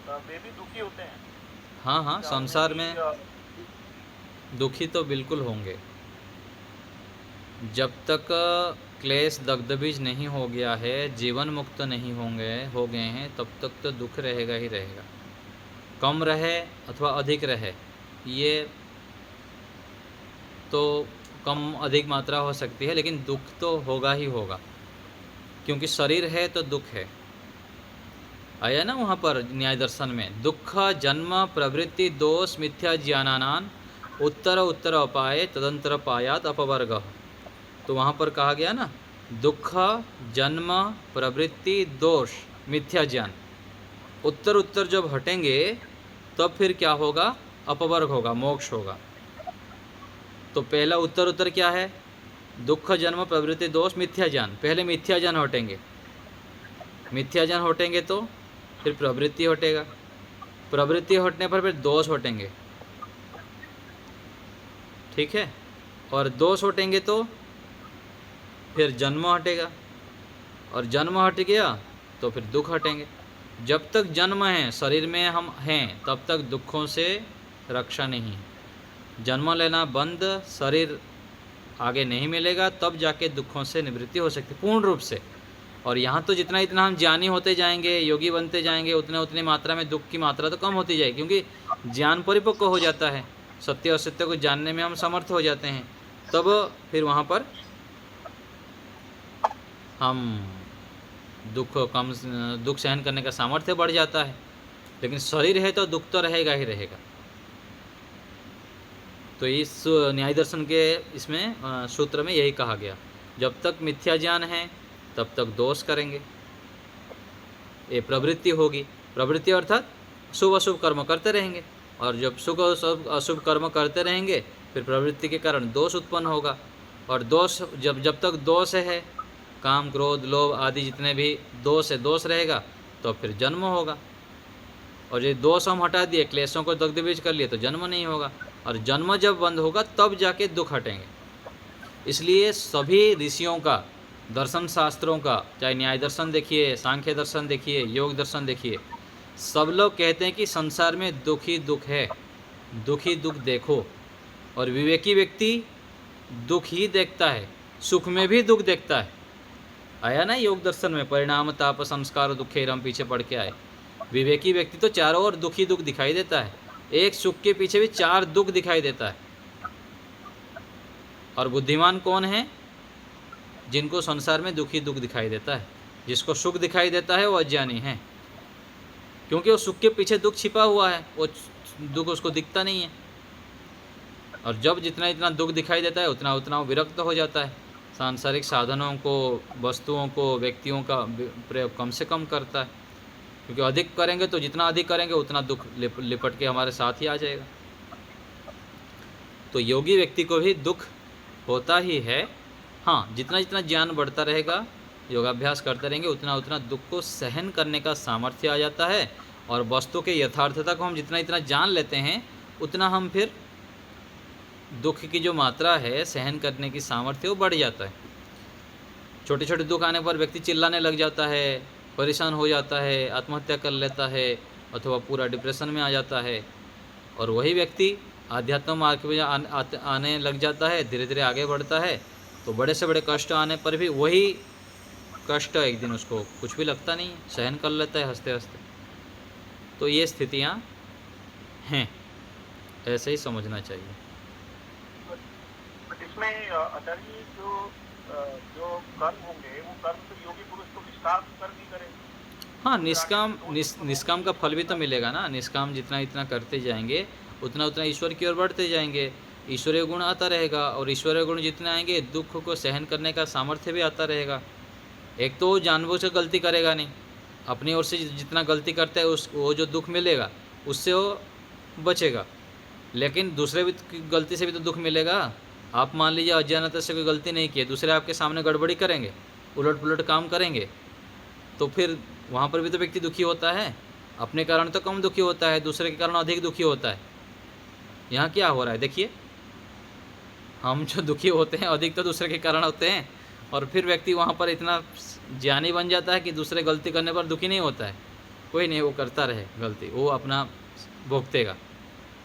वे भी दुखी होते हैं? हाँ हाँ, संसार में दुखी तो बिल्कुल होंगे। जब तक क्लेश दग्धबीज नहीं हो गया है, जीवन मुक्त नहीं हो गए हैं, तब तक तो दुख रहेगा ही रहेगा। कम रहे अथवा अधिक रहे, ये तो कम अधिक मात्रा हो सकती है, लेकिन दुख तो होगा ही होगा, क्योंकि शरीर है तो दुख है। आया ना वहाँ पर न्याय दर्शन में, दुख जन्म प्रवृत्ति दोष मिथ्या ज्ञानानान उत्तर उत्तर अपाये तदंतर पायात अपवर्ग। तो वहाँ पर कहा गया ना, दुख, जन्म, प्रवृत्ति, दोष, मिथ्या ज्ञान, उत्तर उत्तर जब हटेंगे तब फिर क्या होगा? अपवर्ग होगा, मोक्ष होगा। तो पहला उत्तर उत्तर क्या है? दुख, जन्म, प्रवृत्ति, दोष, मिथ्या ज्ञान। पहले मिथ्या ज्ञान हटेंगे, मिथ्या ज्ञान हटेंगे तो फिर प्रवृत्ति हटेगा, प्रवृत्ति हटने पर फिर दोष हटेंगे, ठीक है। और दोष हटेंगे तो फिर जन्म हटेगा, और जन्म हट गया तो फिर दुख हटेंगे। जब तक जन्म है, शरीर में हम हैं, तब तक दुखों से रक्षा नहीं है। जन्म लेना बंद, शरीर आगे नहीं मिलेगा, तब जाके दुखों से निवृत्ति हो सकती पूर्ण रूप से। और यहाँ तो जितना इतना हम ज्ञानी होते जाएंगे, योगी बनते जाएंगे, उतने उतनी मात्रा में दुख की मात्रा तो कम होती जाएगी, क्योंकि ज्ञान परिपक्व हो जाता है, सत्य असत्य को जानने में हम समर्थ हो जाते हैं। तब फिर वहाँ पर हम दुख सहन करने का सामर्थ्य बढ़ जाता है। लेकिन शरीर है तो दुख तो रहेगा ही रहेगा। तो इस न्याय दर्शन के इसमें सूत्र में यही कहा गया, जब तक मिथ्या ज्ञान है तब तक दोष करेंगे, ये प्रवृत्ति होगी। प्रवृत्ति अर्थात शुभ अशुभ कर्म करते रहेंगे, और जब शुभ अशुभ कर्म करते रहेंगे फिर प्रवृत्ति के कारण दोष उत्पन्न होगा। और दोष जब तक दोष है, काम, क्रोध, लोभ आदि जितने भी दोष है, दोष रहेगा तो फिर जन्म होगा। और ये दोष हम हटा दिए, क्लेशों को दग्ध बीज कर लिए, तो जन्म नहीं होगा। और जन्म जब बंद होगा तब जाके दुख हटेंगे। इसलिए सभी ऋषियों का, दर्शन शास्त्रों का, चाहे न्याय दर्शन देखिए, सांख्य दर्शन देखिए, योग दर्शन देखिए, सब लोग कहते हैं कि संसार में दुख ही दुख है, दुख ही दुख देखो। और विवेकी व्यक्ति दुख ही देखता है, सुख में भी दुख देखता है। आया ना योग दर्शन में, परिणाम ताप संस्कार दुखेर, हम पीछे पढ़ के आए। विवेकी व्यक्ति तो चारों ओर दुख ही दुख दिखाई देता है, एक सुख के पीछे भी चार दुख दिखाई देता है। और बुद्धिमान कौन है? जिनको संसार में दुख ही दुख दिखाई देता है। जिसको सुख दिखाई देता है वो अज्ञानी है, क्योंकि वो सुख के पीछे दुख छिपा हुआ है, वो दुख उसको दिखता नहीं है। और जब जितना इतना दुख दिखाई देता है उतना उतना वो विरक्त हो जाता है, सांसारिक साधनों को, वस्तुओं को, व्यक्तियों का प्रयोग कम से कम करता है, क्योंकि अधिक करेंगे तो जितना अधिक करेंगे उतना दुख लिपट के हमारे साथ ही आ जाएगा। तो योगी व्यक्ति को भी दुख होता ही है। हाँ, जितना जितना ज्ञान बढ़ता रहेगा, योगाभ्यास करते रहेंगे, उतना उतना दुख को सहन करने का सामर्थ्य आ जाता है। और वस्तु के यथार्थता को हम जितना इतना जान लेते हैं, उतना हम फिर दुख की जो मात्रा है सहन करने की सामर्थ्य वो बढ़ जाता है। छोटे छोटे दुख आने पर व्यक्ति चिल्लाने लग जाता है, परेशान हो जाता है, आत्महत्या कर लेता है, अथवा पूरा डिप्रेशन में आ जाता है। और वही व्यक्ति आध्यात्म मार्ग में आने लग जाता है, धीरे धीरे आगे बढ़ता है, तो बड़े से बड़े कष्ट आने पर भी वही कष्ट एक दिन उसको कुछ भी लगता नहीं है, सहन कर लेता है हंसते हंसते। तो ये स्थितियाँ हैं, ऐसे ही समझना चाहिए। इसमें आचार्य जी जो कर्म होंगे वो कर्म तो योगी पुरुष तो निष्काम कर्म ही करें। हाँ, निष्काम का फल भी तो मिलेगा ना। निष्काम जितना इतना करते जाएंगे उतना उतना ईश्वर की ओर बढ़ते जाएंगे, ईश्वरीय गुण आता रहेगा। और ईश्वरीय गुण जितने आएंगे दुख को सहन करने का सामर्थ्य भी आता रहेगा। एक तो जानबूझ कर गलती करेगा नहीं, अपनी ओर से जितना गलती करता है वो जो दुख मिलेगा उससे वो बचेगा। लेकिन दूसरे की गलती से भी तो दुख मिलेगा। आप मान लीजिए अज्ञानता से कोई गलती नहीं की है, दूसरे आपके सामने गड़बड़ी करेंगे, उलट पुलट काम करेंगे, तो फिर वहाँ पर भी तो व्यक्ति दुखी होता है। अपने कारण तो कम दुखी होता है, दूसरे के कारण अधिक दुखी होता है। यहाँ क्या हो रहा है देखिए, हम जो दुखी होते हैं अधिक तो दूसरे के कारण होते हैं, और फिर व्यक्ति वहाँ पर इतना ज्ञानी बन जाता है कि दूसरे गलती करने पर दुखी नहीं होता है। कोई नहीं, वो करता रहे गलती, वो अपना भुगतेगा।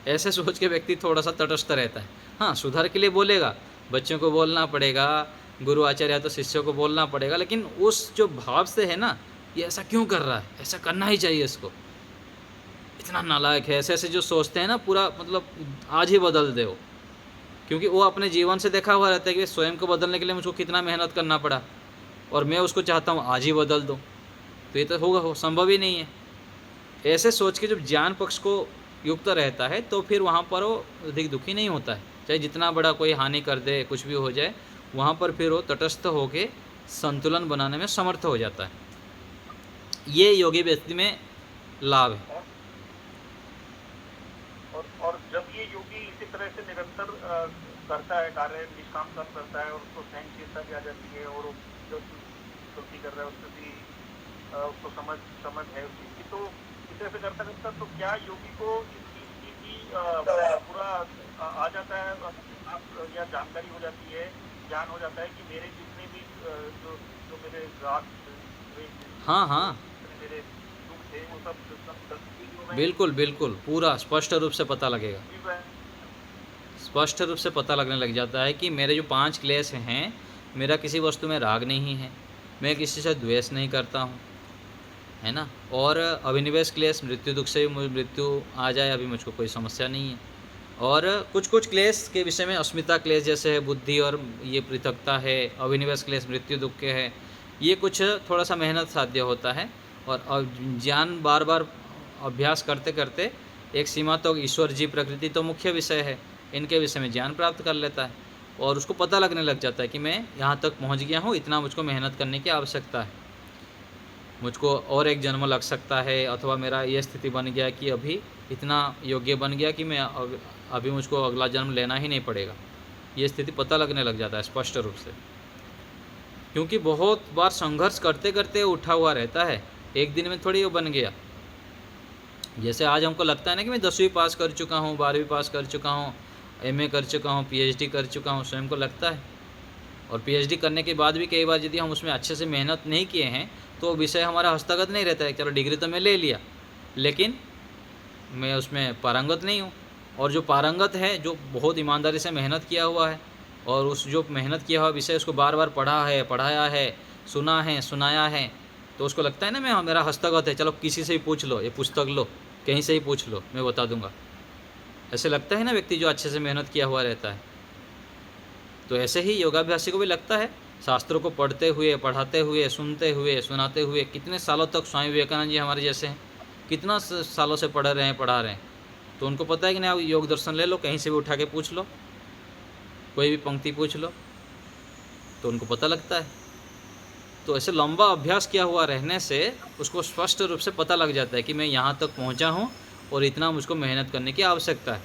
ऐसे सोच के व्यक्ति थोड़ा सा तटस्थ रहता है। हाँ, सुधार के लिए बोलेगा, बच्चों को बोलना पड़ेगा, गुरु आचार्य तो शिष्यों को बोलना पड़ेगा, लेकिन उस जो भाव से है ना, ये ऐसा क्यों कर रहा है, ऐसा करना ही चाहिए इसको, इतना नालायक है, ऐसे ऐसे जो सोचते हैं ना, पूरा मतलब आज ही बदल दे वो। क्योंकि वो अपने जीवन से देखा हुआ रहता है कि स्वयं को बदलने के लिए मुझको कितना मेहनत करना पड़ा, और मैं उसको चाहता हूँ आज ही बदल दूँ, तो ये तो होगा, संभव ही नहीं है। ऐसे सोच के जब ज्ञान पक्ष को युक्त रहता है तो फिर वहाँ पर वो अधिक दुखी नहीं होता है। चाहे जितना बड़ा कोई हानि कर दे, कुछ भी हो जाए, वहाँ पर फिर वो तटस्थ होके संतुलन बनाने में समर्थ हो जाता है। ये योगी व्यक्ति में लाभ है। और जब ये योगी इसी तरह से निरंतर करता है कार्य, निष्काम कर्म करता है और उसको सहनशीलता भी आ जाती है और जो गलती कर रहा है उससे भी उसको समझ है उस चीज़ की, तो इस तरह से करता करता तो क्या योगी को इसकी पूरा आ जाता है या जानकारी हो जाती है, ज्ञान हो जाता है कि मेरे जितने भी जो मेरे राग, हाँ मेरे दुख थे वो सब बिल्कुल बिल्कुल पूरा स्पष्ट रूप से पता लगेगा। स्पष्ट रूप से पता लगने लग जाता है कि मेरे जो 5 क्लेश हैं, मेरा किसी वस्तु में राग नहीं है, मैं किसी से द्वेष नहीं करता हूँ, है ना। और अभिनिवेश क्लेश, मृत्यु दुख से मृत्यु आ जाए अभी मुझको कोई समस्या नहीं है। और कुछ कुछ क्लेश के विषय में अस्मिता क्लेश जैसे है, बुद्धि और ये पृथकता है, अभिनिवेश क्लेश मृत्यु दुख के है, ये कुछ थोड़ा सा मेहनत साध्य होता है। और ज्ञान बार बार अभ्यास करते करते एक सीमा तो ईश्वर जी प्रकृति तो मुख्य विषय है, इनके विषय में ज्ञान प्राप्त कर लेता है और उसको पता लगने लग जाता है कि मैं यहाँ तक पहुँच गया हूँ, इतना मुझको मेहनत करने की आवश्यकता है, मुझको और एक जन्म लग सकता है, अथवा मेरा ये स्थिति बन गया कि अभी इतना योग्य बन गया कि मैं अभी मुझको अगला जन्म लेना ही नहीं पड़ेगा। ये स्थिति पता लगने लग जाता है स्पष्ट रूप से, क्योंकि बहुत बार संघर्ष करते करते उठा हुआ रहता है, एक दिन में थोड़ी वो बन गया। जैसे आज हमको लगता है ना कि मैं 10वीं पास कर चुका हूँ, 12वीं पास कर चुका हूँ, MA कर चुका हूँ, PhD कर चुका हूँ, स्वयं को लगता है। और PhD करने के बाद भी कई बार यदि हम उसमें अच्छे से मेहनत नहीं किए हैं तो विषय हमारा हस्तगत नहीं रहता है। चलो डिग्री तो मैं ले लिया, लेकिन मैं उसमें पारंगत नहीं हूँ। और जो पारंगत है, जो बहुत ईमानदारी से मेहनत किया हुआ है और उस जो मेहनत किया हुआ विषय उसको बार बार पढ़ा है, पढ़ाया है, सुना है, सुनाया है, तो उसको लगता है ना मैं मेरा हस्तगत है, चलो किसी से ही पूछ लो, ये पुस्तक लो, कहीं से ही पूछ लो, मैं बता दूंगा। ऐसे लगता है ना व्यक्ति जो अच्छे से मेहनत किया हुआ रहता है। तो ऐसे ही योगाभ्यासी को भी लगता है, शास्त्रों को पढ़ते हुए, पढ़ाते हुए, सुनते हुए, सुनाते हुए, कितने सालों तक स्वामी विवेकानंद जी हमारे जैसे हैं, कितना सालों से पढ़ रहे हैं, पढ़ा रहे हैं, तो उनको पता है कि नहीं, आप योग दर्शन ले लो, कहीं से भी उठा के पूछ लो, कोई भी पंक्ति पूछ लो, तो उनको पता लगता है। तो ऐसे लंबा अभ्यास किया हुआ रहने से उसको स्पष्ट रूप से पता लग जाता है कि मैं यहाँ तक पहुँचा हूँ और इतना मुझको मेहनत करने की आवश्यकता है।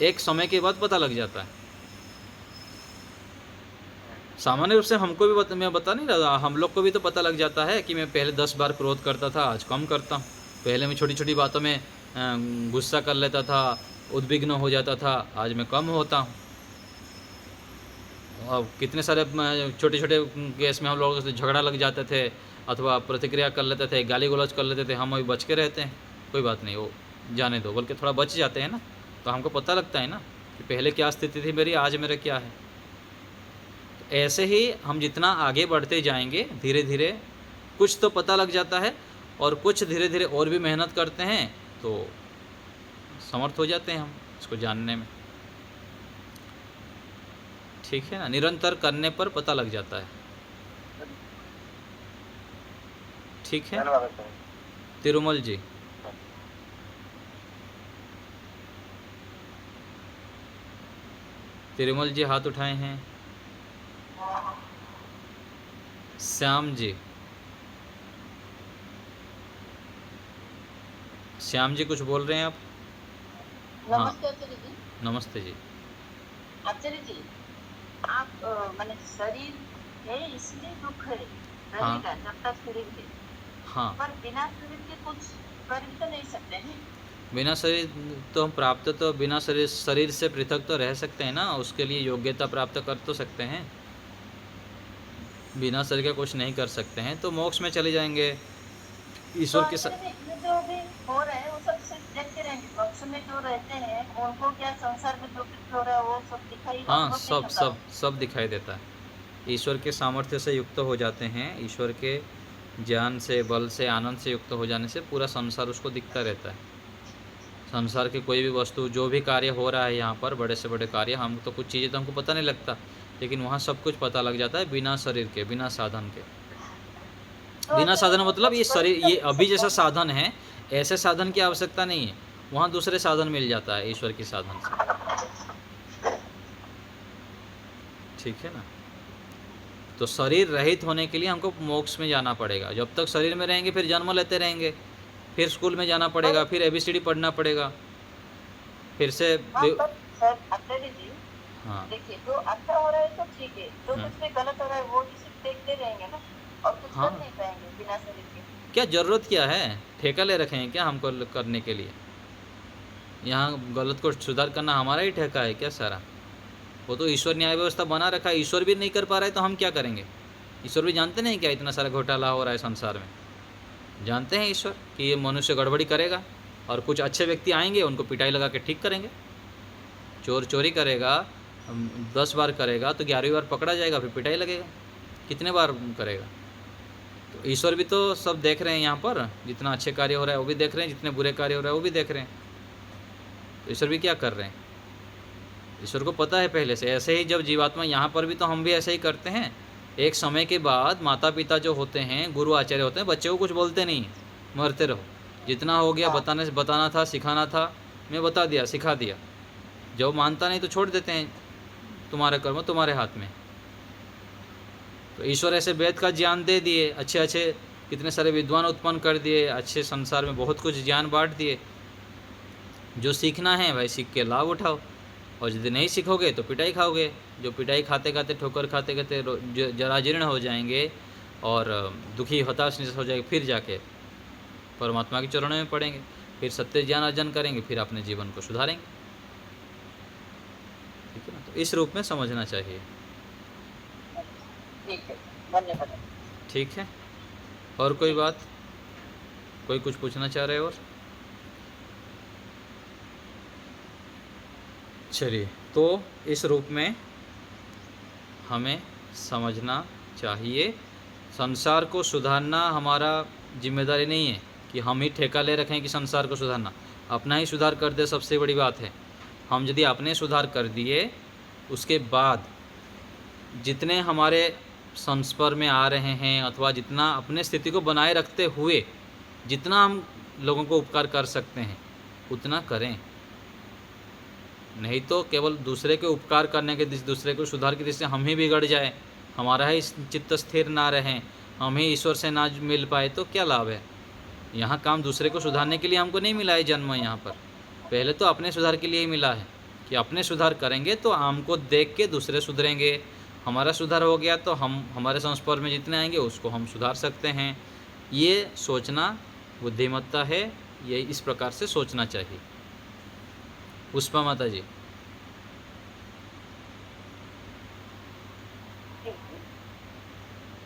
एक समय के बाद पता लग जाता है। सामान्य रूप से हमको भी मैं बता नहीं रहा, हम लोग को भी तो पता लग जाता है कि मैं पहले 10 बार क्रोध करता था, आज कम करता हूँ। पहले मैं छोटी छोटी बातों में गुस्सा कर लेता था, उद्विग्न हो जाता था, आज मैं कम होता हूँ। अब कितने सारे छोटे छोटे केस में हम लोगों से झगड़ा लग जाते थे अथवा प्रतिक्रिया कर लेते थे, गाली गलौज कर लेते थे, हम अभी बच के रहते हैं, कोई बात नहीं, वो जाने दो, बल्कि थोड़ा बच जाते हैं ना, तो हमको पता लगता है ना कि पहले क्या स्थिति थी मेरी, आज मेरा क्या है। तो ऐसे ही हम जितना आगे बढ़ते जाएंगे धीरे धीरे कुछ तो पता लग जाता है और कुछ धीरे धीरे और भी मेहनत करते हैं तो समर्थ हो जाते हैं हम इसको जानने में। ठीक है ना, निरंतर करने पर पता लग जाता है। ठीक है तिरुमल जी। तिरुमल जी हाथ उठाए हैं। श्याम जी, श्याम जी कुछ बोल रहे हैं आप? नमस्ते आचार्य जी। नमस्ते जी। आचार्य जी, आप मैंने शरीर है इसलिए दुख है शरीर हाँ। का, जब तक शरीर है, हाँ, पर बिना शरीर के कुछ कर भी तो नहीं सकते हैं। बिना शरीर तो हम प्राप्त तो बिना शरीर से पृथक तो रह सकते हैं ना, उसके लिए योग्यता प्राप्त कर तो सकते हैं। बिना शरीर के कुछ नहीं कर सकते हैं तो मोक्ष में चले जाएंगे ईश्वर के साथ। जो भी हो रहा है वो सब सिर्फ देखते रहेंगे, मोक्ष में जो रहते हैं उनको क्या संसार में जो कुछ हो रहा है वो सब दिखाई, हाँ, अनुभव सब नहीं होता। सब सब दिखाई देता है। ईश्वर के सामर्थ्य से युक्त हो जाते हैं, ईश्वर के ज्ञान से, बल से, आनंद से युक्त हो जाने से पूरा संसार उसको दिखता रहता है। संसार के कोई भी वस्तु, जो भी कार्य हो रहा है यहाँ पर, बड़े से बड़े कार्य, हम तो कुछ चीज़ें तो हमको पता नहीं लगता, लेकिन वहाँ सब कुछ पता लग जाता है बिना शरीर के, बिना साधन के। तो बिना साधन मतलब ये शरीर, ये अभी जैसा सब- साधन है ऐसे साधन की आवश्यकता नहीं है। वहाँ दूसरे साधन मिल जाता है ईश्वर के साधन से। ठीक है ना। तो शरीर रहित होने के लिए हमको मोक्ष में जाना पड़ेगा। जब तक शरीर में रहेंगे फिर जन्म लेते रहेंगे, फिर स्कूल में जाना पड़ेगा, फिर ABCD पढ़ना पड़ेगा, फिर से सर आचार्य जी, हाँ देखिए जो अच्छा हो रहा है तो ठीक है, जो कुछ भी गलत हो रहा है वो भी सिर्फ देखते रहेंगे ना, और कुछ हाँ। कर नहीं पाएंगे बिना शरीर के। क्या ज़रूरत क्या है? ठेका ले रखे हैं क्या हमको करने के लिए? यहाँ गलत को सुधार करना हमारा ही ठेका है क्या सारा? वो तो ईश्वर न्याय व्यवस्था बना रखा है, ईश्वर भी नहीं कर पा रहा है तो हम क्या करेंगे? ईश्वर भी जानते नहीं क्या इतना सारा घोटाला हो रहा है संसार में? जानते हैं ईश्वर कि ये मनुष्य गड़बड़ी करेगा, और कुछ अच्छे व्यक्ति आएंगे उनको पिटाई लगा के ठीक करेंगे। चोर चोरी करेगा 10 बार करेगा तो 11वीं बार पकड़ा जाएगा, फिर पिटाई लगेगा। कितने बार करेगा? तो ईश्वर भी तो सब देख रहे हैं यहाँ पर, जितना अच्छे कार्य हो रहा है वो भी देख रहे हैं, जितने बुरे कार्य हो रहा है वो भी देख रहे हैं। तो ईश्वर भी क्या कर रहे हैं? ईश्वर को पता है पहले से। ऐसे ही जब जीवात्मा यहाँ पर भी, तो हम भी ऐसे ही करते हैं। एक समय के बाद माता पिता जो होते हैं, गुरु आचार्य होते हैं, बच्चे को कुछ बोलते नहीं, मरते रहो। जितना हो गया बताना था, सिखाना था, मैं बता दिया, सिखा दिया। जब मानता नहीं तो छोड़ देते हैं, तुम्हारा कर्म तुम्हारे हाथ में। तो ईश्वर ऐसे वेद का ज्ञान दे दिए, अच्छे अच्छे कितने सारे विद्वान उत्पन्न कर दिए, अच्छे संसार में बहुत कुछ ज्ञान बांट दिए। जो सीखना है भाई सीख के लाभ उठाओ, और यदि नहीं सीखोगे तो पिटाई खाओगे। जो पिटाई खाते खाते, ठोकर खाते खाते जराजीर्ण हो जाएंगे और दुखी हताश निराश हो जाएंगे, फिर जाके परमात्मा के चरणों में पड़ेंगे, फिर सत्य ज्ञान अर्जन करेंगे, फिर अपने जीवन को सुधारेंगे। ठीक है ना। तो इस रूप में समझना चाहिए। ठीक है, धन्यवाद। ठीक है। और कोई बात, कोई कुछ पूछना चाह रहे हो? और चलिए, तो इस रूप में हमें समझना चाहिए। संसार को सुधारना हमारा जिम्मेदारी नहीं है कि हम ही ठेका ले रखें कि संसार को सुधारना। अपना ही सुधार कर दे सबसे बड़ी बात है। हम यदि अपने सुधार कर दिए, उसके बाद जितने हमारे संस्पर्श में आ रहे हैं, अथवा जितना अपने स्थिति को बनाए रखते हुए जितना हम लोगों को उपकार कर सकते हैं उतना करें। नहीं तो केवल दूसरे के उपकार करने के दृष्टि, दूसरे को सुधार की दृष्टि से हम ही बिगड़ जाए, हमारा ही चित्त स्थिर ना रहे, हम ही ईश्वर से ना मिल पाए, तो क्या लाभ है? यहाँ काम दूसरे को सुधारने के लिए हमको नहीं मिला है जन्म। यहाँ पर पहले तो अपने सुधार के लिए ही मिला है कि अपने सुधार करेंगे तो हमको देख के दूसरे सुधरेंगे। हमारा सुधार हो गया तो हम हमारे संस्पर्श में जितने आएंगे उसको हम सुधार सकते हैं। ये सोचना बुद्धिमत्ता है, ये इस प्रकार से सोचना चाहिए। पुष्पा माता जी।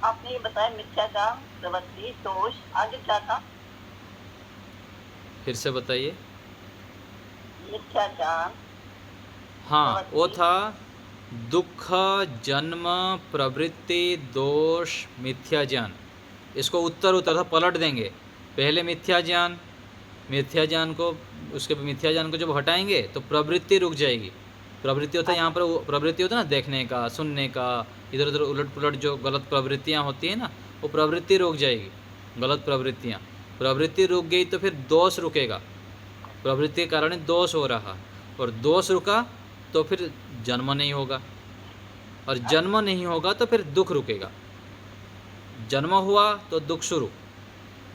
आपने ये बताया मिथ्याचार, प्रवृत्ति, दोष, आगे क्या था? फिर से बताइए। मिथ्याचार, हाँ, वो था दुख, जन्म, प्रवृत्ति, दोष, मिथ्या ज्ञान। इसको उत्तर था पलट देंगे। पहले मिथ्या ज्ञान को, उसके मिथ्या ज्ञान को जब हटाएंगे तो प्रवृत्ति रुक जाएगी। प्रवृत्ति होता है यहाँ पर, प्रवृत्ति होता है ना, देखने का, सुनने का, इधर उधर उलट पुलट जो गलत प्रवृत्तियाँ होती हैं ना, वो प्रवृत्ति रुक जाएगी। गलत प्रवृत्तियाँ, प्रवृत्ति रुक गई तो फिर दोष रुकेगा। प्रवृत्ति के कारण दोष हो रहा, और दोष रुका तो फिर जन्म नहीं होगा, और जन्म नहीं होगा तो फिर दुख रुकेगा। जन्म हुआ तो दुख शुरू,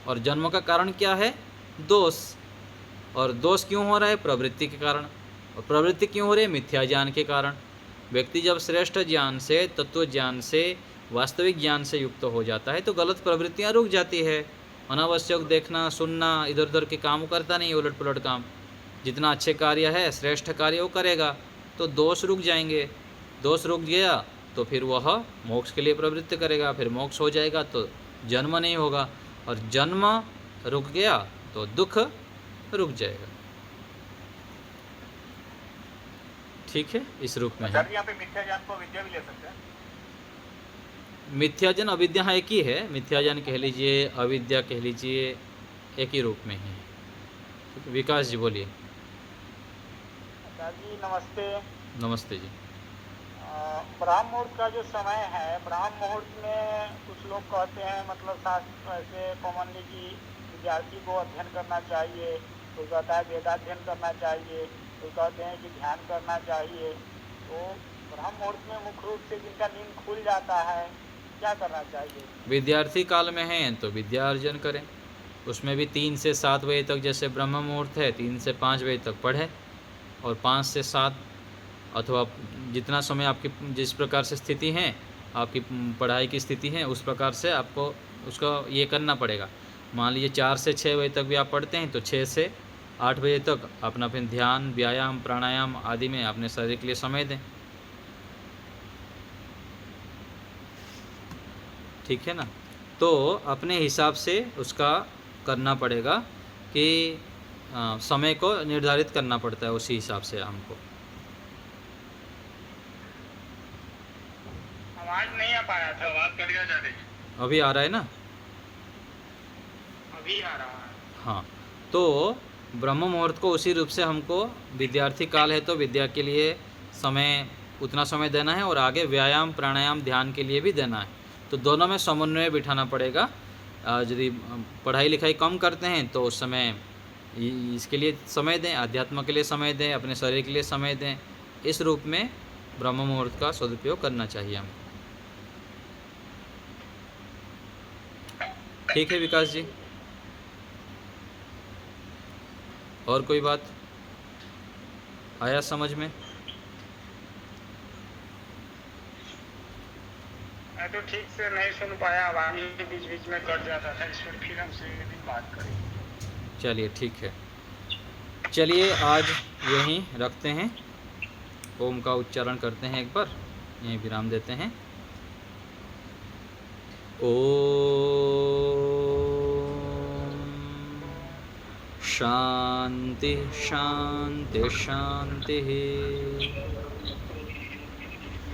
और जन्म का कारण क्या है? दोष। और दोष क्यों हो रहा है? प्रवृत्ति के कारण। और प्रवृत्ति क्यों हो रही है? मिथ्या ज्ञान के कारण। व्यक्ति जब श्रेष्ठ ज्ञान से, तत्व ज्ञान से, वास्तविक ज्ञान से युक्त हो जाता है तो गलत प्रवृत्तियाँ रुक जाती है। अनावश्यक देखना, सुनना, इधर उधर के काम करता नहीं, उलट पुलट काम। जितना अच्छे कार्य है, श्रेष्ठ कार्य वो करेगा तो दोष रुक जाएंगे। दोष रुक गया तो फिर वह मोक्ष के लिए प्रवृत्ति करेगा, फिर मोक्ष हो जाएगा तो जन्म नहीं होगा, और जन्म रुक गया तो दुख रुक जाएगा। ठीक है, इस रूप में है। यहाँ पे मिथ्या ज्ञान को विद्या भी ले सकते हैं। मिथ्याजन अविद्या एक ही है। मिथ्याजन कह लीजिए, अविद्या कह लीजिए, एक ही रूप में है। विकास जी बोलिए। जी नमस्ते। नमस्ते जी। ब्राह्म मुहूर्त का जो समय है, ब्राह्म मुहूर्त में कुछ लोग कहते हैं, मतलब शास्त्र ऐसे कॉमनली कि विद्यार्थी को अध्ययन करना चाहिए, तो कहता है वेदाध्ययन करना चाहिए, तो कहते हैं कि ध्यान करना चाहिए। तो ब्रह्म मुहूर्त में मुख्य रूप से जिनका नींद खुल जाता है, क्या करना चाहिए? विद्यार्थी काल में हैं तो विद्या अर्जन करें, उसमें भी 3 से 7 बजे तक, जैसे ब्रह्म मुहूर्त है 3 से 5 बजे तक पढ़ें, और 5 से 7 अथवा जितना समय आपकी जिस प्रकार से स्थिति है, आपकी पढ़ाई की स्थिति है, उस प्रकार से आपको उसका ये करना पड़ेगा। मान लीजिए 4 से 6 बजे तक भी आप पढ़ते हैं तो 6 से 8 बजे तक अपना फिर ध्यान, व्यायाम, प्राणायाम आदि में अपने शरीर के लिए समय दें। ठीक है ना? तो अपने हिसाब से उसका करना पड़ेगा कि समय को निर्धारित करना पड़ता है उसी हिसाब से हमको। आवाज नहीं आ पाया था, आवाज कट गया जा रही है। अभी आ रहा है ना? अभी आ रहा है। हाँ, तो ब्रह्म मुहूर्त को उसी रूप से हमको, विद्यार्थी काल है तो विद्या के लिए समय उतना समय देना है, और आगे व्यायाम, प्राणायाम, ध्यान के लिए भी देना है। तो दोनों में समन्वय बिठाना पड़ेगा। यदि पढ़ाई लिखाई कम करते हैं तो उस समय इसके लिए समय दें, अध्यात्म के लिए समय दें, अपने शरीर के लिए समय दें। इस रूप में ब्रह्म मुहूर्त का सदुपयोग करना चाहिए हमको। ठीक है विकास जी, और कोई बात आया समझ में? मैं तो ठीक से नहीं सुन पाया, आवाज बीच बीच में कट जाता था, इस पर फिर हमसे एक दिन बात करेंगे। चलिए ठीक है, चलिए आज यहीं रखते हैं। ओम का उच्चारण करते हैं, एक बार यहीं विराम देते हैं। ओम शांति शांति शांति।